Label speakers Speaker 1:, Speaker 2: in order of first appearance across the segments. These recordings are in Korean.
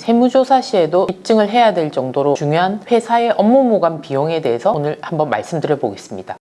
Speaker 1: 세무조사 시에도 입증을 해야 될 정도로 중요한 회사의 업무 무관 비용에 대해서 오늘 한번 말씀드려 보겠습니다.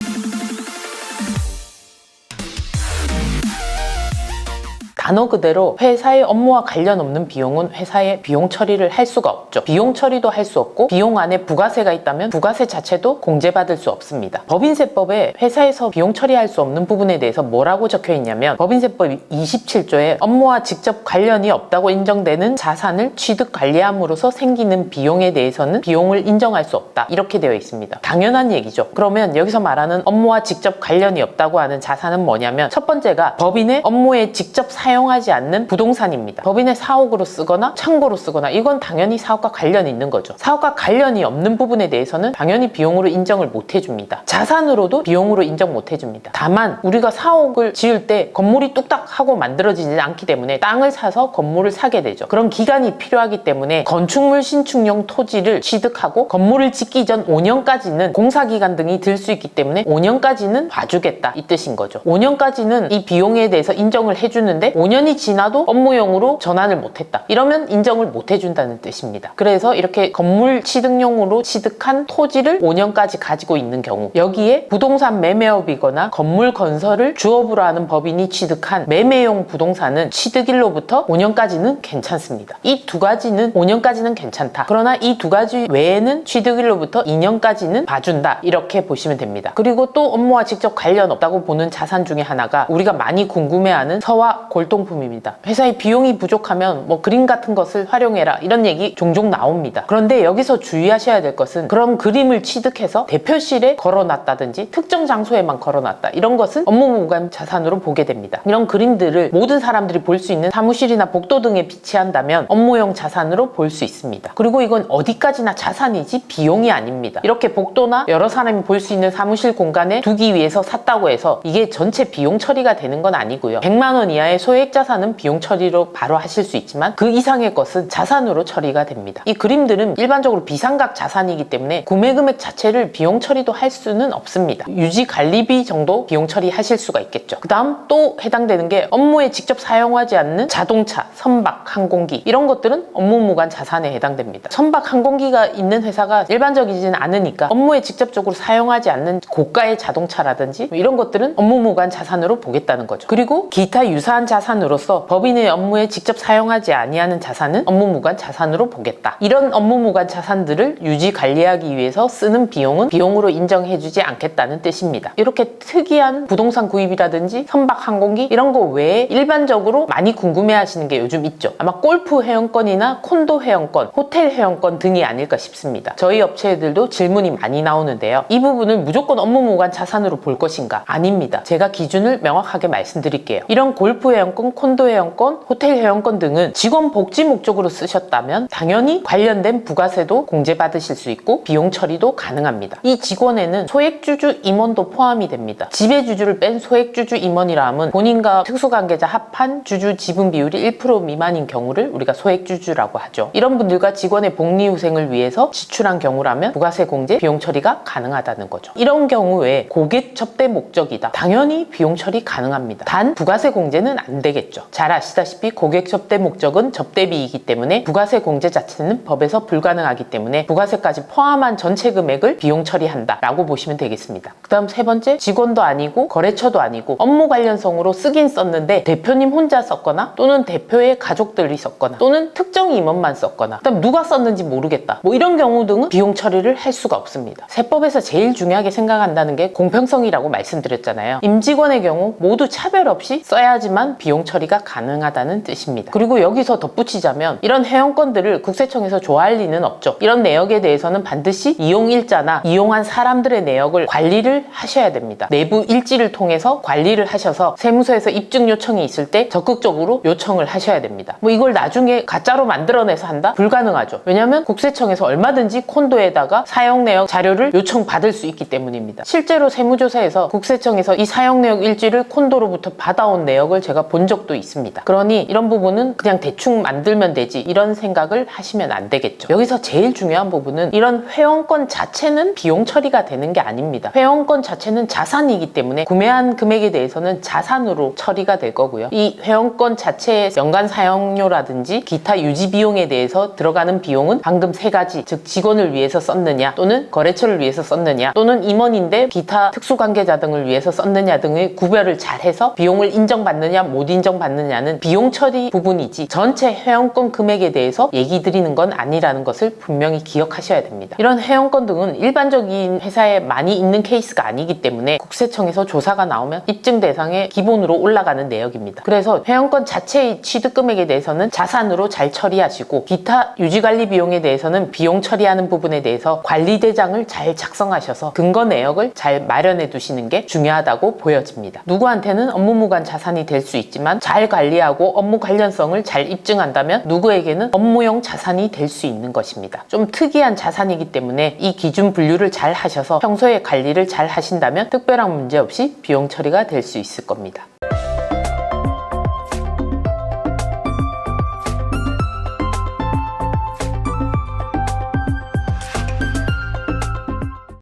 Speaker 1: 단어 그대로 회사의 업무와 관련 없는 비용은 회사의 비용 처리를 할 수가 없죠. 비용 처리도 할 수 없고 비용 안에 부가세가 있다면 부가세 자체도 공제받을 수 없습니다. 법인세법에 회사에서 비용 처리할 수 없는 부분에 대해서 뭐라고 적혀 있냐면 법인세법 27조에 업무와 직접 관련이 없다고 인정되는 자산을 취득 관리함으로써 생기는 비용에 대해서는 비용을 인정할 수 없다 이렇게 되어 있습니다. 당연한 얘기죠. 그러면 여기서 말하는 업무와 직접 관련이 없다고 하는 자산은 뭐냐면 첫 번째가 법인의 업무에 직접 사용하지 않는 부동산입니다. 법인의 사옥으로 쓰거나 창고로 쓰거나 이건 당연히 사업과 관련이 있는 거죠. 사업과 관련이 없는 부분에 대해서는 당연히 비용으로 인정을 못 해줍니다. 자산으로도 비용으로 인정 못 해줍니다. 다만 우리가 사옥을 지을 때 건물이 뚝딱 하고 만들어지지 않기 때문에 땅을 사서 건물을 사게 되죠. 그런 기간이 필요하기 때문에 건축물 신축용 토지를 취득하고 건물을 짓기 전 5년까지는 공사기간 등이 들 수 있기 때문에 5년까지는 봐주겠다 이 뜻인 거죠. 5년까지는 이 비용에 대해서 인정을 해주는데 5년이 지나도 업무용으로 전환을 못했다 이러면 인정을 못 해준다는 뜻입니다. 그래서 이렇게 건물 취득용으로 취득한 토지를 5년까지 가지고 있는 경우 여기에 부동산 매매업이거나 건물 건설을 주업으로 하는 법인이 취득한 매매용 부동산은 취득일로부터 5년까지는 괜찮습니다. 이 두 가지는 5년까지는 괜찮다. 그러나 이 두 가지 외에는 취득일로부터 2년까지는 봐준다 이렇게 보시면 됩니다. 그리고 또 업무와 직접 관련 없다고 보는 자산 중에 하나가 우리가 많이 궁금해하는 서화 골동품입니다. 회사의 비용이 부족하면 뭐 그림 같은 것을 활용해라 이런 얘기 종종 나옵니다. 그런데 여기서 주의하셔야 될 것은 그런 그림을 취득해서 대표실에 걸어놨다든지 특정 장소에만 걸어놨다 이런 것은 업무무관 자산으로 보게 됩니다. 이런 그림들을 모든 사람들이 볼 수 있는 사무실이나 복도 등에 비치한다면 업무용 자산으로 볼 수 있습니다. 그리고 이건 어디까지나 자산이지 비용이 아닙니다. 이렇게 복도나 여러 사람이 볼 수 있는 사무실 공간에 두기 위해서 샀다고 해서 이게 전체 비용 처리가 되는 건 아니고요. 100만 원 이하의 소액 자산은 비용 처리로 바로 하실 수 있지만 그 이상의 것은 자산으로 처리가 됩니다. 이 그림들은 일반적으로 비상각 자산이기 때문에 구매 금액 자체를 비용 처리도 할 수는 없습니다. 유지 관리비 정도 비용 처리하실 수가 있겠죠. 그 다음 또 해당되는 게 업무에 직접 사용하지 않는 자동차, 선박, 항공기 이런 것들은 업무무관 자산에 해당됩니다. 선박, 항공기가 있는 회사가 일반적이지는 않으니까 업무에 직접적으로 사용하지 않는 고가의 자동차라든지 이런 것들은 업무무관 자산으로 보겠다는 거죠. 그리고 기타 유사한 자산으로서 법인의 업무에 직접 사용하지 아니하는 자산은 업무무관 자산으로 보겠다. 이런 업무무관 자산들을 유지 관리하기 위해서 쓰는 비용은 비용으로 인정해주지 않겠다는 뜻입니다. 이렇게 특이한 부동산 구입이라든지 선박, 항공기 이런 거 외에 일반적으로 많이 궁금해하시는 게 요즘 있죠. 아마 골프 회원권이나 콘도 회원권, 호텔 회원권 등이 아닐까 싶습니다. 저희 업체들도 질문이 많이 나오는데요. 이 부분을 무조건 업무무관 자산으로 볼 것인가? 아닙니다. 제가 기준을 명확하게 말씀드릴게요. 이런 골프 회원권, 콘도 회원권, 호텔 회원권 등은 직원 복지 목적으로 쓰셨다면 당연히 관련된 부가세도 공제받으실 수 있고 비용 처리도 가능합니다. 이 직원에는 소액주주 임원도 포함이 됩니다. 지배주주를 뺀 소액주주 임원이라 하면 본인과 특수관계자 합한 주주 지분 비율이 1% 미만인 경우를 우리가 소액주주라고 하죠. 이런 분들과 직원의 복리후생을 위해서 지출한 경우라면 부가세 공제, 비용 처리가 가능하다는 거죠. 이런 경우에 고객 접대 목적이다. 당연히 비용 처리 가능합니다. 단 부가세 공제는 안 되겠죠. 잘 아시다시피 고객 접대 목적은 접대비이기 때문에 부가세 공제 자체는 법에서 불가능하기 때문에 부가세까지 포함한 전체 금액을 비용 처리한다 라고 보시면 되겠습니다. 그 다음 세 번째, 직원도 아니고 거래처도 아니고 업무 관련성으로 쓰긴 썼는데 대표님 혼자 썼거나 또는 대표의 가족들이 썼거나 또는 특정 임원만 썼거나 그다음 누가 썼는지 모르겠다 뭐 이런 경우 등은 비용 처리를 할 수가 없습니다. 세법에서 제일 중요하게 생각한다는 게 공평성이라고 말씀드렸잖아요. 임직원의 경우 모두 차별 없이 써야지만 비용 처리가 가능하다는 뜻입니다. 그리고 여기서 덧붙이자면 이런 회원권들을 국세청에서 좋아할 리는 없죠. 이런 내역에 대해서는 반드시 이용일자나 이용한 사람들의 내역을 관리를 하셔야 됩니다. 내부 일지를 통해서 관리를 하셔서 세무서에서 입증 요청이 있을 때 적극적으로 요청을 하셔야 됩니다. 뭐 이걸 나중에 가짜로 만들어내서 한다? 불가능하죠. 왜냐하면 국세청에서 얼마든지 콘도에다가 사용 내역 자료를 요청받을 수 있기 때문입니다. 실제로 세무조사에서 국세청에서 이 사용 내역 일지를 콘도로부터 받아온 내역을 제가 본 본 적도 있습니다. 그러니 이런 부분은 그냥 대충 만들면 되지 이런 생각을 하시면 안 되겠죠. 여기서 제일 중요한 부분은 이런 회원권 자체는 비용 처리가 되는 게 아닙니다. 회원권 자체는 자산이기 때문에 구매한 금액에 대해서는 자산으로 처리가 될 거고요. 이 회원권 자체의 연간 사용료라든지 기타 유지 비용에 대해서 들어가는 비용은 방금 세 가지, 즉 직원을 위해서 썼느냐 또는 거래처를 위해서 썼느냐 또는 임원인데 기타 특수관계자 등을 위해서 썼느냐 등의 구별을 잘해서 비용을 인정받느냐 못 인정받느냐는 비용 처리 부분이지 전체 회원권 금액에 대해서 얘기 드리는 건 아니라는 것을 분명히 기억하셔야 됩니다. 이런 회원권 등은 일반적인 회사에 많이 있는 케이스가 아니기 때문에 국세청에서 조사가 나오면 입증 대상에 기본으로 올라가는 내역입니다. 그래서 회원권 자체의 취득 금액에 대해서는 자산으로 잘 처리하시고 기타 유지관리 비용에 대해서는 비용 처리하는 부분에 대해서 관리대장을 잘 작성하셔서 근거 내역을 잘 마련해 두시는 게 중요하다고 보여집니다. 누구한테는 업무무관 자산이 될 수 있지만 잘 관리하고 업무 관련성을 잘 입증한다면 누구에게는 업무용 자산이 될 수 있는 것입니다. 좀 특이한 자산이기 때문에 이 기준 분류를 잘 하셔서 평소에 관리를 잘 하신다면 특별한 문제 없이 비용 처리가 될 수 있을 겁니다.